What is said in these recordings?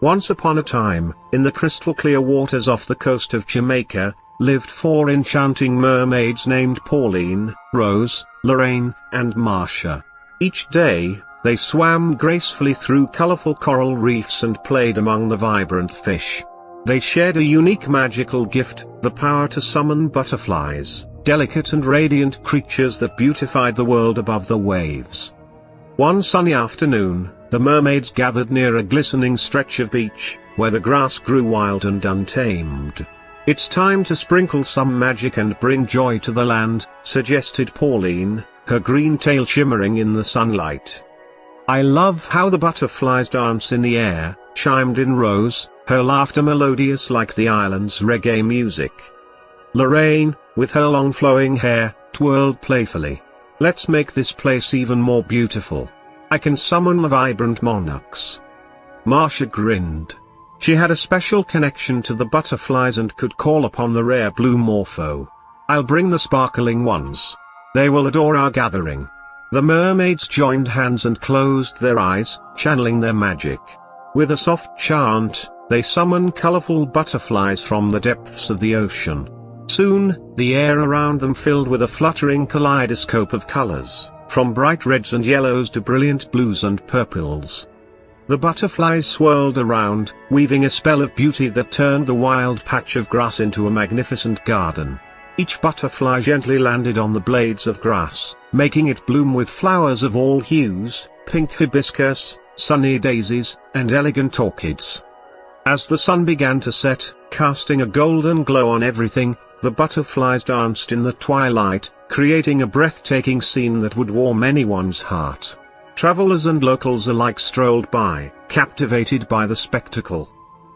Once upon a time, in the crystal-clear waters off the coast of Jamaica, lived 4 enchanting mermaids named Pauline, Rose, Lorraine, and Marcia. Each day, they swam gracefully through colorful coral reefs and played among the vibrant fish. They shared a unique magical gift, the power to summon butterflies, delicate and radiant creatures that beautified the world above the waves. One sunny afternoon, the mermaids gathered near a glistening stretch of beach, where the grass grew wild and untamed. "It's time to sprinkle some magic and bring joy to the land," suggested Pauline, her green tail shimmering in the sunlight. "I love how the butterflies dance in the air," chimed in Rose, her laughter melodious like the island's reggae music. Lorraine, with her long flowing hair, twirled playfully. "Let's make this place even more beautiful. I can summon the vibrant monarchs." Marcia grinned. She had a special connection to the butterflies and could call upon the rare blue morpho. "I'll bring the sparkling ones. They will adore our gathering." The mermaids joined hands and closed their eyes, channeling their magic. With a soft chant, they summoned colorful butterflies from the depths of the ocean. Soon, the air around them filled with a fluttering kaleidoscope of colors, from bright reds and yellows to brilliant blues and purples. The butterflies swirled around, weaving a spell of beauty that turned the wild patch of grass into a magnificent garden. Each butterfly gently landed on the blades of grass, making it bloom with flowers of all hues, pink hibiscus, sunny daisies, and elegant orchids. As the sun began to set, casting a golden glow on everything, the butterflies danced in the twilight, creating a breathtaking scene that would warm anyone's heart. Travelers and locals alike strolled by, captivated by the spectacle.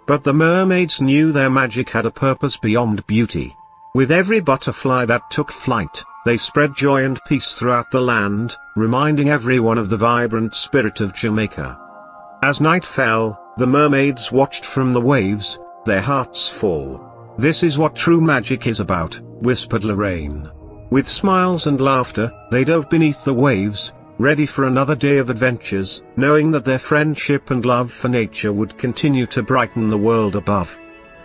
But the mermaids knew their magic had a purpose beyond beauty. With every butterfly that took flight, they spread joy and peace throughout the land, reminding everyone of the vibrant spirit of Jamaica. As night fell, the mermaids watched from the waves, their hearts full. "This is what true magic is about," whispered Lorraine. With smiles and laughter, they dove beneath the waves, ready for another day of adventures, knowing that their friendship and love for nature would continue to brighten the world above.